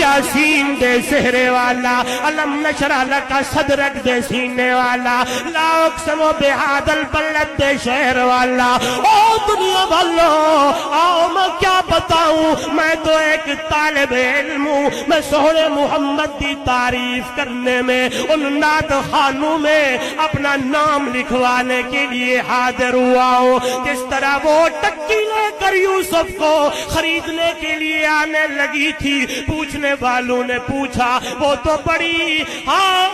یاسین دے سہرے والا، علم نشرح لک صدرک دے سینے والا، لا اقسم بہذا البلد دے شہر والا۔ او دنیا والو آؤ میں کیا بتاؤں، میں تو ایک طالب علم ہوں، میں سونے محمد دی تعریف کرنے میں ان نعت خوانوں میں اپنا نام لکھوانے کے لیے حاضر ہوا ہوں۔ جس طرح وہ ٹکی لے کر یوسف کو خریدنے کے لیے آنے لگی تھی، پوچھنے والوں نے پوچھا وہ تو بڑی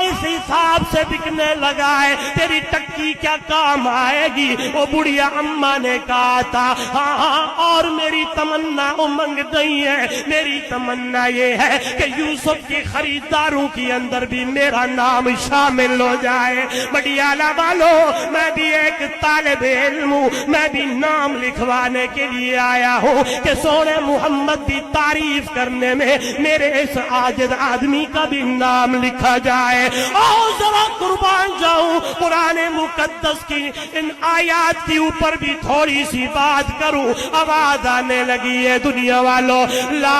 اس حساب سے بکنے لگا ہے، تیری ٹکی کیا کام آئے گی؟ وہ بڑھیا اماں نے کہا تھا ہاں اور میری تمنا امنگ نہیں ہے، میری تمنا یہ ہے کہ یوسف کی خریداروں کے اندر بھی میرا نام شامل ہو جائے۔ بڑیالہ والو میں بھی ایک طالب علم ہوں، میں بھی نام لکھوانے کے لیے آیا ہوں کہ سونے محمد کی تعریف کرنے میں میرے اس عاجز آدمی کا بھی نام لکھا جائے۔ اور ذرا قربان جاؤں قرآن مقدس کی ان آیات کے اوپر بھی تھوڑی سی بات کروں۔ آواز آنے لگی ہے دنیا والوں، لا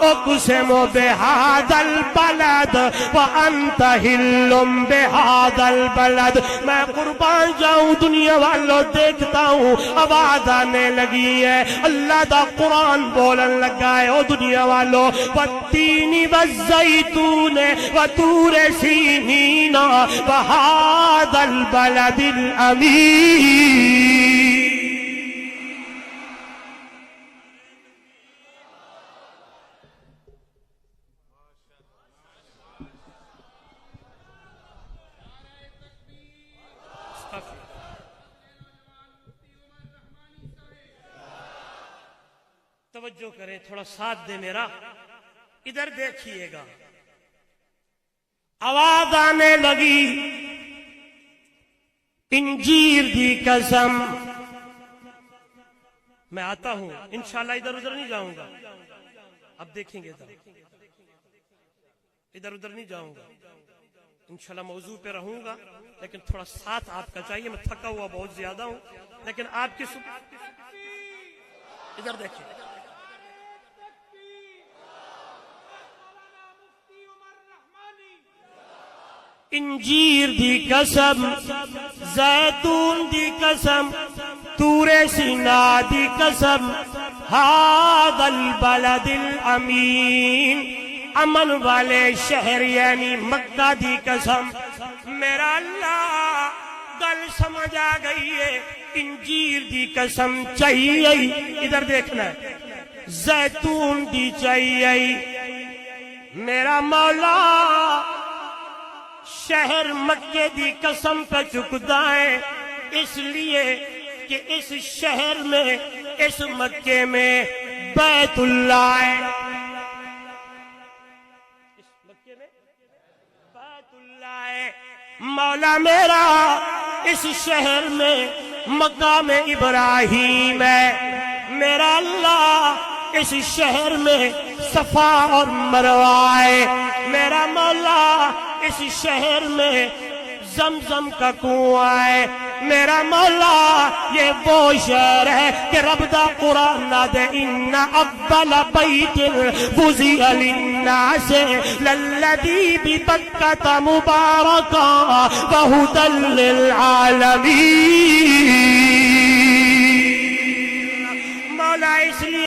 اقسم بہذا البلد وانت حل بہذا البلد۔ میں قربان جاؤں دنیا والوں دیکھتا ہوں آواز آنے لگی ہے، اللہ دا قرآن بولن لگا ہے۔ او دنیا والوں، والتین والزیتون وطور سینین وہذا البلد الامین۔ توجہ کریں، تھوڑا ساتھ دے میرا، ادھر دیکھیے گا۔ آواز آنے لگی انجیر دی قسم۔ میں آتا ہوں انشاءاللہ، ادھر ادھر نہیں جاؤں گا، اب دیکھیں گے ادھر ادھر نہیں جاؤں گا، انشاءاللہ موضوع پہ رہوں گا، لیکن تھوڑا ساتھ آپ کا چاہیے۔ میں تھکا ہوا بہت زیادہ ہوں، لیکن آپ کی ادھر دیکھیں۔ انجیر دی قسم، زیتون دی قسم، طور سینا دی قسم، ھذا البلد الامین، امن والے شہر یعنی مکہ دی قسم۔ میرا اللہ گل سمجھ آ گئی ہے، انجیر دی قسم چاہیے، ادھر دیکھنا ہے، زیتون دی چاہیے۔ میرا مولا شہر مکے دی قسم پہ چکتا ہے، اس لیے کہ اس شہر میں، اس مکے میں بیت اللہ ہے، اس مکے میں بیت اللہ ہے۔ مولا میرا اس شہر میں مقام ابراہیم ہے، میرا اللہ اس شہر میں صفا اور مروہ ہے، میرا مولا اس شہر میں زمزم کا کنواں ہے، میرا مولا یہ وہ شہر ہے کہ رب دا قرآن نہ دے ان اول بیت وضع للناس للذی ببکۃ مبارکا وہدی للعالمین۔ مولا اس لیے